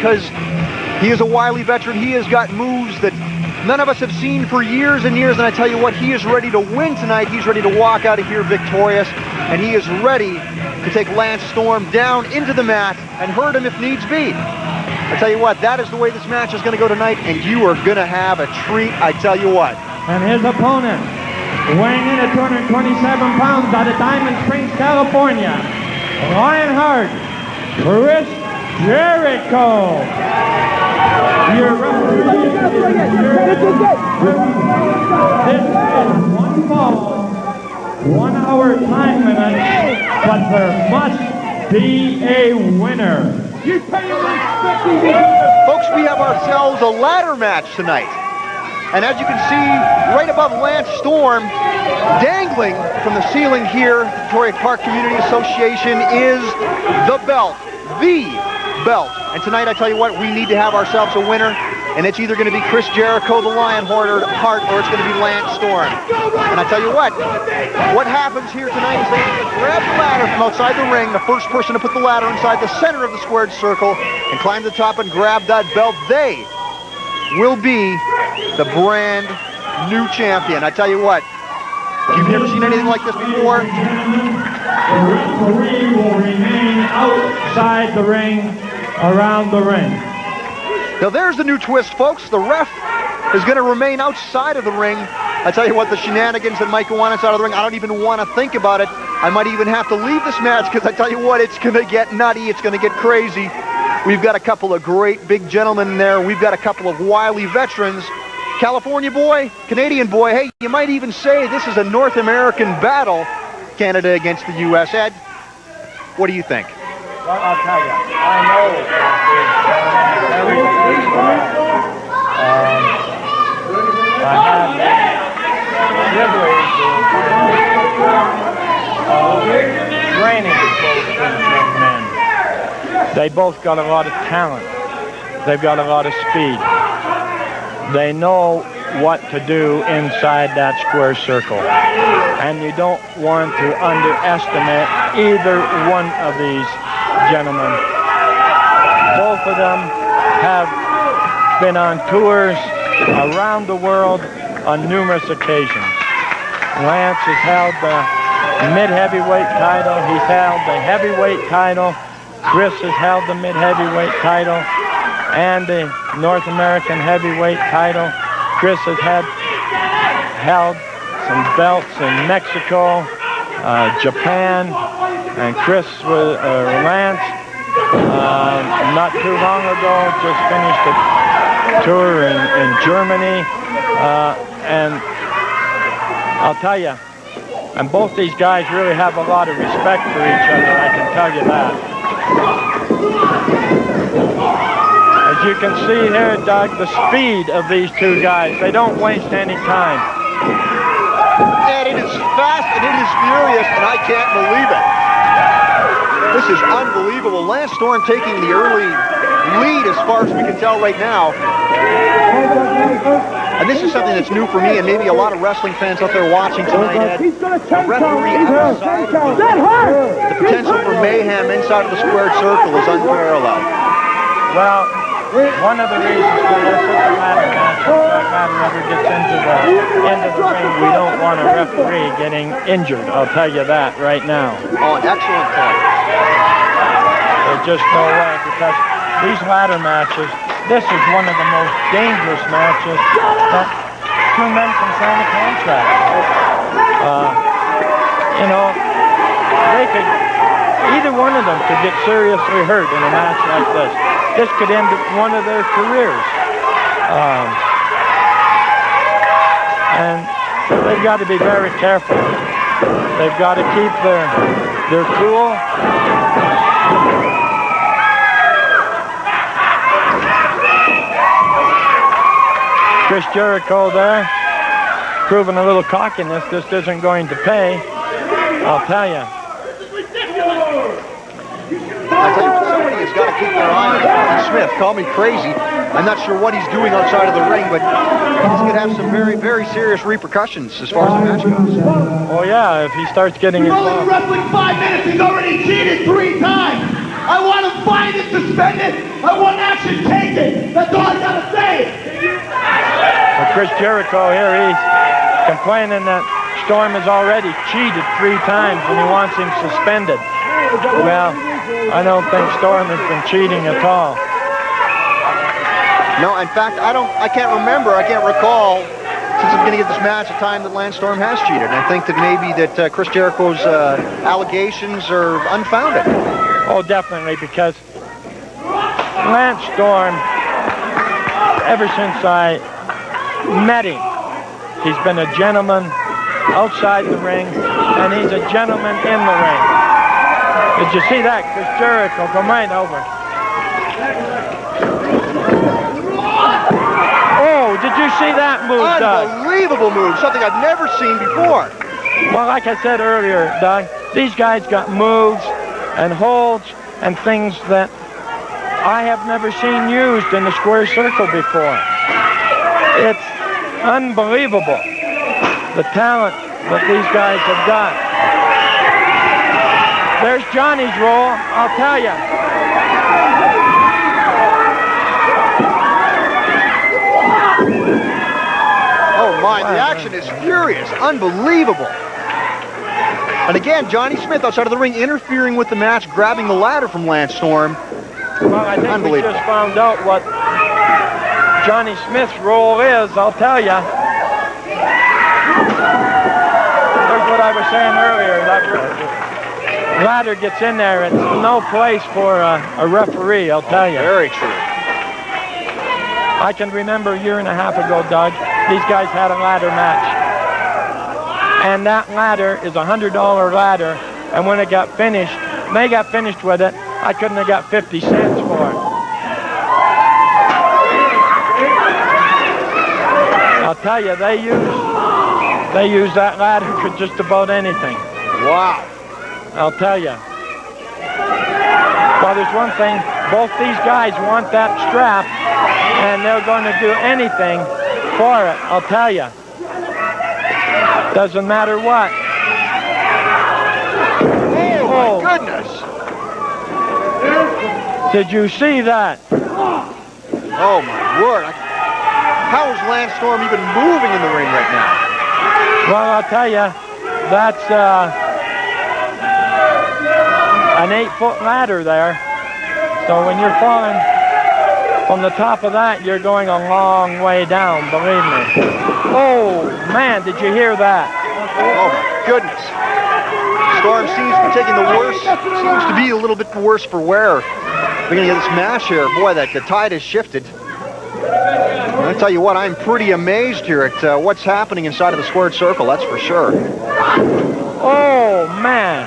because he is a wily veteran. He has got moves that none of us have seen for years and years, and I tell you what, he is ready to win tonight. He's ready to walk out of here victorious, and he is ready to take Lance Storm down into the mat and hurt him if needs be. I tell you what, that is the way this match is going to go tonight, and you are going to have a treat, I tell you what. And his opponent, weighing in at 227 pounds out of Diamond Springs, California, Lionheart, Chris Jericho. Your referee this is 1 fall, 1 hour time limit, but there must be a winner. Folks, we have ourselves a ladder match tonight. And as you can see, right above Lance Storm, dangling from the ceiling here, Victoria Park Community Association, is the belt. The belt. And tonight, I tell you what, we need to have ourselves a winner. And it's either going to be Chris Jericho, the Lionheart, or it's going to be Lance Storm. And I tell you what happens here tonight is they grab the ladder from outside the ring. The first person to put the ladder inside the center of the squared circle and climb to the top and grab that belt, they will be the brand new champion. I tell you what, if you've never seen anything like this before, the referee will remain outside the ring, around the ring. Now there's the new twist, folks. The ref is going to remain outside of the ring. I tell you what, the shenanigans that might go on inside of the ring, I don't even want to think about it. I might even have to leave this match because I tell you what, it's going to get nutty. It's going to get crazy. We've got a couple of great big gentlemen there. We've got a couple of wily veterans. California boy, Canadian boy. Hey, you might even say this is a North American battle, Canada against the U.S. Ed, what do you think? Well, I'll tell you, I know I had the privilege of training both these young men. They both got a lot of talent. They've got a lot of speed. They know what to do inside that square circle. And you don't want to underestimate either one of these gentlemen. Both of them have been on tours around the world on numerous occasions. Lance has held the mid-heavyweight title. He's held the heavyweight title. Chris has held the mid-heavyweight title and the North American heavyweight title. Chris has held some belts in Mexico, Japan, and Chris with Lance not too long ago just finished a tour in Germany, and I'll tell you, and both these guys really have a lot of respect for each other, I can tell you that. As you can see here, Doug, the speed of these two guys, they don't waste any time. And it is fast and it is furious, and I can't believe it. This is unbelievable. Lance Storm taking the early lead as far as we can tell right now. And this is something that's new for me and maybe a lot of wrestling fans out there watching tonight. Ed. A referee outside of the potential for mayhem inside of the squared circle is unparalleled. Well, one of the reasons for this is the ladder match. If that ladder ever gets into the end of the ring, we don't want a referee getting injured. I'll tell you that right now. Oh, excellent point. There's just no way, because these ladder matches, this is one of the most dangerous matches that two men can sign a contract. You know, they could, either one of them could get seriously hurt in a match like this. This could end one of their careers. And they've got to be very careful. They've got to keep their cool. Chris Jericho there, proving a little cockiness. This isn't going to pay, I'll tell you. I tell you what, somebody has got to keep their eye on Bobby Smith. Call me crazy. I'm not sure what he's doing outside of the ring, but he's going to have some very, very serious repercussions as far as the match goes. Oh yeah, if he starts getting involved. He's only wrestling 5 minutes. He's already cheated 3 times. I want him fined and suspended. I want action amazing. That's all I gotta say. Well, Chris Jericho here, he's complaining that Storm has already cheated 3 times and he wants him suspended. Well, I don't think Storm has been cheating at all. No, in fact, I can't recall since the beginning of this match a time that Lance Storm has cheated. And I think that maybe that Chris Jericho's allegations are unfounded. Oh, definitely, because Lance Storm, ever since I met him, he's been a gentleman outside the ring, and he's a gentleman in the ring. Did you see that? Chris Jericho come right over. Oh, did you see that move, Doug? Unbelievable move, something I've never seen before. Well, like I said earlier, Doug, these guys got moves and holds and things that I have never seen used in the square circle before. It's unbelievable, the talent that these guys have got. There's Johnny's roll, I'll tell you. Oh my, the action is furious, unbelievable. And again, Johnny Smith outside of the ring interfering with the match, grabbing the ladder from Lance Storm. Well, I think we just found out what Johnny Smith's role is, I'll tell you. There's what I was saying earlier. That ladder gets in there. It's no place for a referee, I'll tell you. Very true. I can remember a year and a half ago, Doug, these guys had a ladder match. And that ladder is a $100 ladder. And when it got finished, they got finished with it, I couldn't have got 50 cents for it. I'll tell you, they use that ladder for just about anything. Wow. I'll tell you. Well, there's one thing, both these guys want that strap, and they're going to do anything for it, I'll tell you. Doesn't matter what. Oh, my goodness. Did you see that? Oh, my word. How is Lance Storm even moving in the ring right now? Well, I'll tell you, that's an 8-foot ladder there. So when you're falling from the top of that, you're going a long way down, believe me. Oh, man, did you hear that? Oh, my goodness. Storm seems to be taking the worst, seems to be a little bit worse for wear. Beginning of this match here, boy, the tide has shifted. And I tell you what, I'm pretty amazed here at what's happening inside of the squared circle, that's for sure. Oh, man.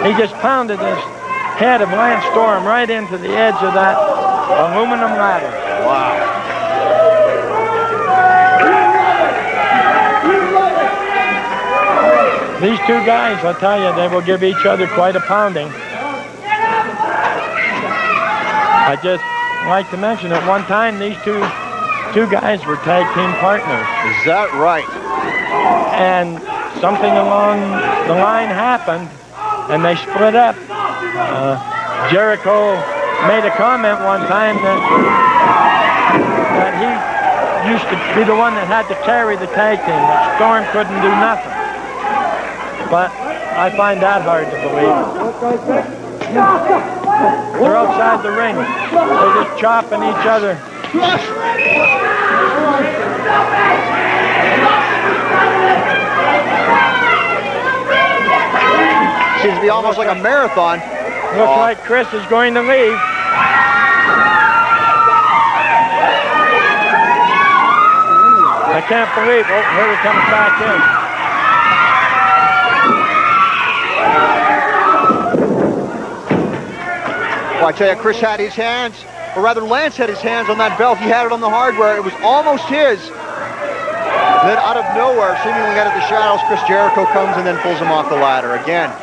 He just pounded his head of Lance Storm right into the edge of that aluminum ladder. Wow. These two guys, I'll tell you, they will give each other quite a pounding. I just like to mention at one time these two guys were tag team partners. Is that right? And something along the line happened, and they split up. Jericho made a comment one time that he used to be the one that had to carry the tag team, that Storm couldn't do nothing. But I find that hard to believe. They're outside the ring. They're just chopping each other. Seems to be almost like a marathon. Looks like Chris is going to leave. I can't believe, oh, here he comes back in. Well, I tell you, Chris had his hands, or rather Lance had his hands on that belt. He had it on the hardware. It was almost his. Then out of nowhere, seemingly out of the shadows, Chris Jericho comes and then pulls him off the ladder. Again,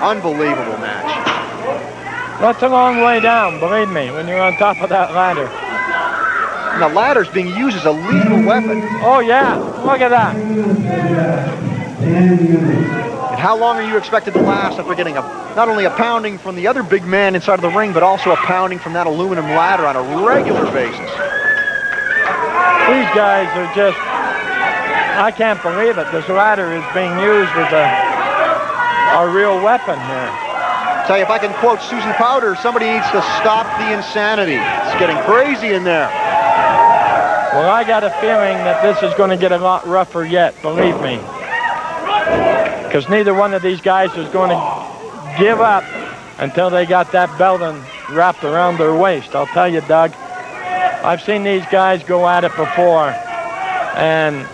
unbelievable match. That's a long way down, believe me, when you're on top of that ladder. And the ladder's being used as a lethal weapon. Oh, yeah. Look at that. In how long are you expected to last after getting not only a pounding from the other big man inside of the ring, but also a pounding from that aluminum ladder on a regular basis? These guys are just, I can't believe it. This ladder is being used as a real weapon here. Tell you, if I can quote Susan Powder, somebody needs to stop the insanity. It's getting crazy in there. Well, I got a feeling that this is going to get a lot rougher yet, believe me. Because neither one of these guys is going to give up until they got that belt wrapped around their waist. I'll tell you, Doug, I've seen these guys go at it before, and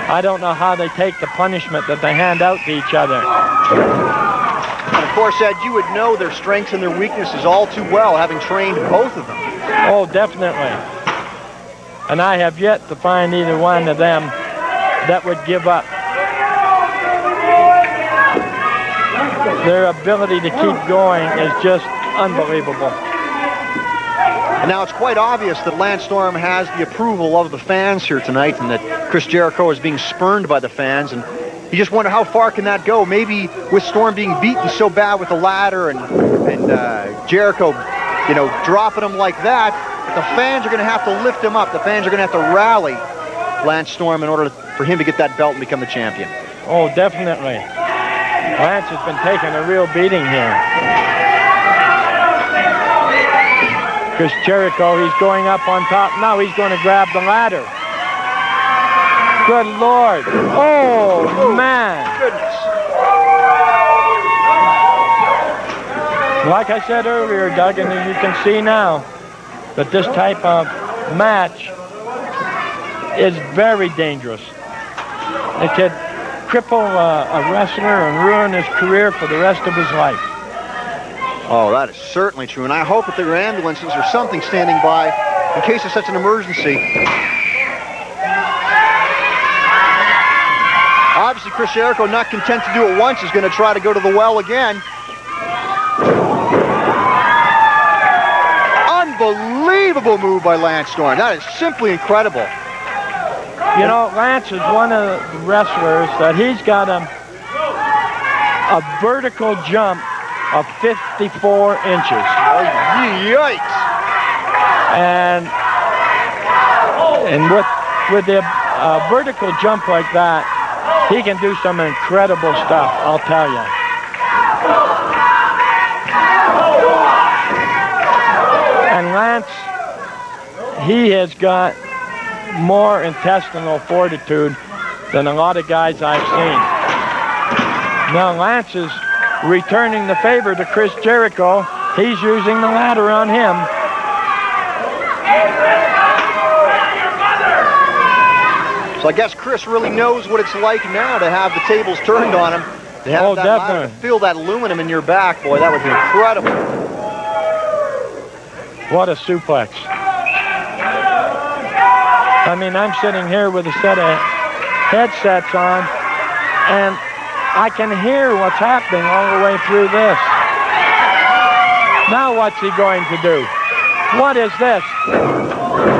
I don't know how they take the punishment that they hand out to each other. And of course, Ed, you would know their strengths and their weaknesses all too well, having trained both of them. Oh, definitely. And I have yet to find either one of them that would give up. Their ability to keep going is just unbelievable. And now it's quite obvious that Lance Storm has the approval of the fans here tonight, and that Chris Jericho is being spurned by the fans. And you just wonder how far can that go? Maybe with Storm being beaten so bad with the ladder and Jericho, you know, dropping him like that, the fans are going to have to lift him up. The fans are going to have to rally Lance Storm in order for him to get that belt and become the champion. Oh, definitely. Lance has been taking a real beating here. Chris Jericho, he's going up on top. Now he's going to grab the ladder. Good Lord. Oh, man. Goodness. Like I said earlier, Doug, and you can see now that this type of match is very dangerous. It could cripple a wrestler and ruin his career for the rest of his life. Oh, that is certainly true, and I hope that there are ambulances or something standing by in case of such an emergency. Obviously, Chris Jericho, not content to do it once, is going to try to go to the well again. Unbelievable move by Lance Storm. That is simply incredible. You know, Lance is one of the wrestlers that he's got a vertical jump of 54 inches. Yikes. And with the vertical jump like that, he can do some incredible stuff, I'll tell you. And Lance, he has got more intestinal fortitude than a lot of guys I've seen. Now Lance is returning the favor to Chris Jericho. He's using the ladder on him. So I guess Chris really knows what it's like now to have the tables turned on him. To have that ladder, to feel that aluminum in your back, boy, that would be incredible. What a suplex. I mean, I'm sitting here with a set of headsets on, and I can hear what's happening all the way through this. Now what's he going to do? What is this?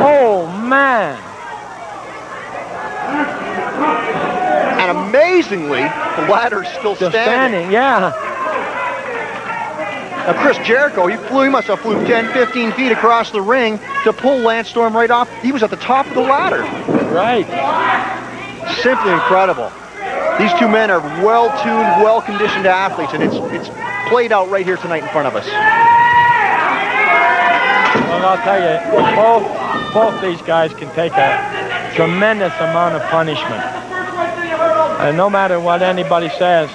Oh, man. And amazingly, the ladder's still standing. Yeah. Now, Chris Jericho, he must have flew 10, 15 feet across the ring to pull Lance Storm right off. He was at the top of the ladder. Right. Simply incredible. These two men are well-tuned, well-conditioned athletes, and it's played out right here tonight in front of us. Well, I'll tell you, both these guys can take a tremendous amount of punishment. And no matter what anybody says,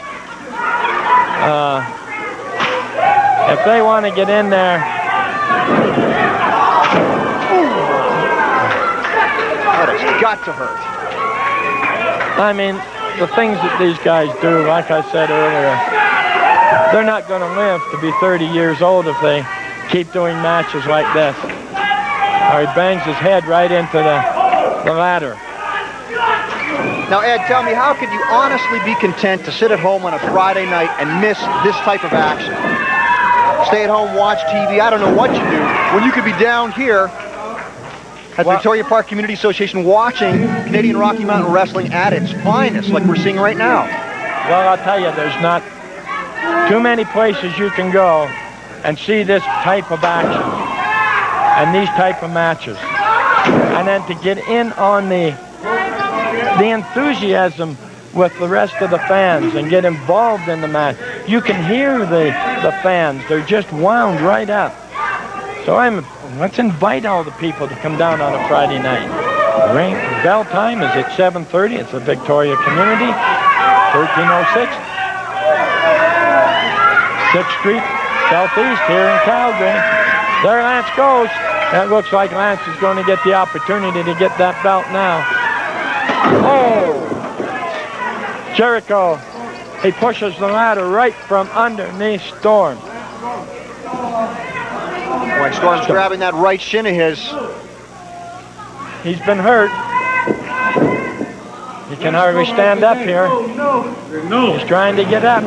if they want to get in there, that has got to hurt. I mean, the things that these guys do, like I said earlier, they're not going to live to be 30 years old if they keep doing matches like this. Or he bangs his head right into the ladder. Now, Ed, tell me, how could you honestly be content to sit at home on a Friday night and miss this type of action? Stay at home, watch TV, I don't know what you do, when you could be down here at the Victoria Park Community Association watching Canadian Rocky Mountain Wrestling at its finest, like we're seeing right now. Well, I'll tell you, there's not too many places you can go and see this type of action and these type of matches. And then to get in on the enthusiasm with the rest of the fans and get involved in the match. You can hear the fans. They're just wound right up. So let's invite all the people to come down on a Friday night. Bell time is at 7:30. It's the Victoria Community, 1306 6th Street, Southeast here in Calgary. There Lance goes. That looks like Lance is going to get the opportunity to get that belt now. Oh! Jericho, he pushes the ladder right from underneath Storm. Boy, Storm's grabbing that right shin of his. He's been hurt. He can hardly stand up here. He's trying to get up.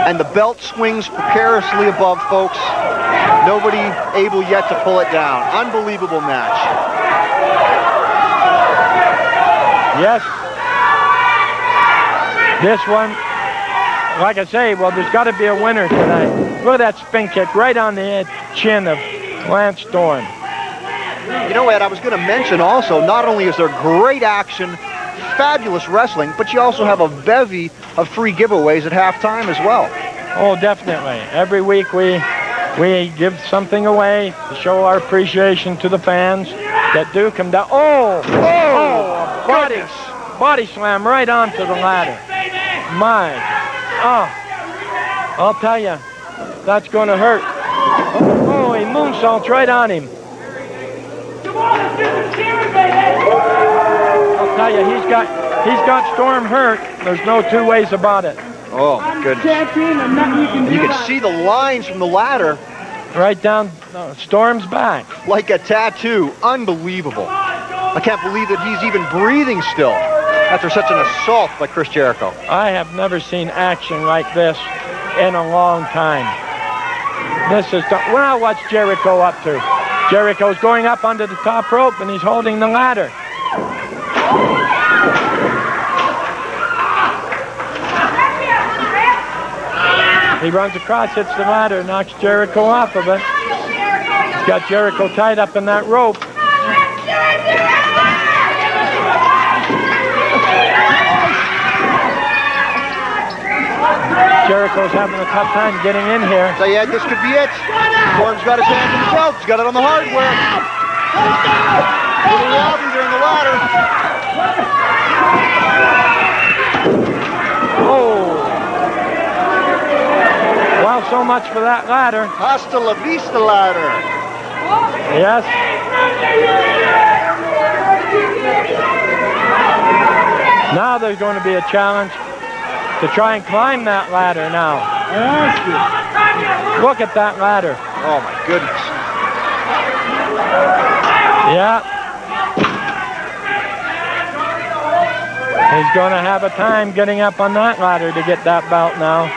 And the belt swings precariously above, folks. Nobody able yet to pull it down. Unbelievable match. Yes. This one, like I say, well, there's got to be a winner tonight. Look at that spin kick right on the chin of Lance Storm. You know, Ed, I was going to mention also, not only is there great action, fabulous wrestling, but you also have a bevy of free giveaways at halftime as well. Oh, definitely. Every week we give something away to show our appreciation to the fans that do come down. Oh, body slam right onto the ladder. My, I'll tell you, that's going to hurt. Oh, he moonsaults right on him. I'll tell you, he's got Storm hurt. There's no two ways about it. Oh, my goodness. And you can see the lines from the ladder. Right down Storm's back. Like a tattoo. Unbelievable. I can't believe that he's even breathing still after such an assault by Chris Jericho. I have never seen action like this in a long time. This is, well, what's Jericho up to? Jericho's going up onto the top rope and he's holding the ladder. He runs across, hits the ladder, knocks Jericho off of it. He's got Jericho tied up in that rope. Jericho's having a tough time getting in here. So yeah, this could be it. Storm's got his hands on the belt. He's got it on the hardware. A little wobbly there in the ladder. Oh. Well, so much for that ladder. Hasta la vista ladder. Yes. Now there's going to be a challenge to try and climb that ladder now. Look at that ladder. Oh, my goodness. Yeah. He's going to have a time getting up on that ladder to get that belt now.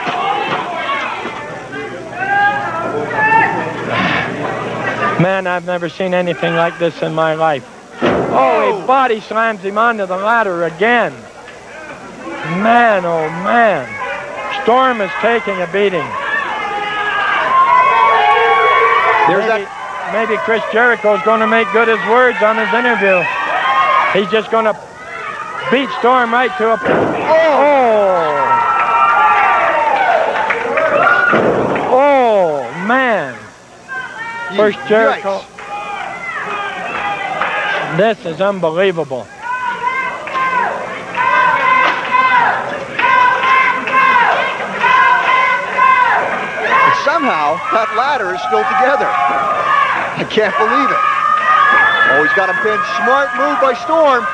Man, I've never seen anything like this in my life. Oh, he body slams him onto the ladder again. Man, oh man. Storm is taking a beating. Maybe Chris Jericho's going to make good his words on his interview. He's just going to beat Storm right to a... Oh, man. First Jericho. This is unbelievable. And somehow, that ladder is still together. I can't believe it. Oh, he's got him pinned. Smart move by Storm.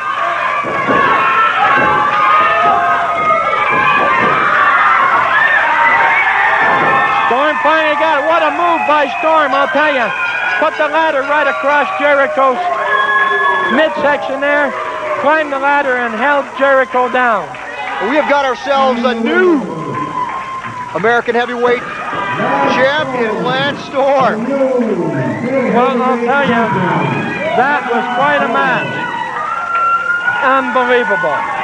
Storm finally got it. What a move by Storm, I'll tell you. Put the ladder right across Jericho's midsection there, climbed the ladder and held Jericho down. We have got ourselves a new American heavyweight champion, Lance Storm. Well, I'll tell you, that was quite a match. unbelievable.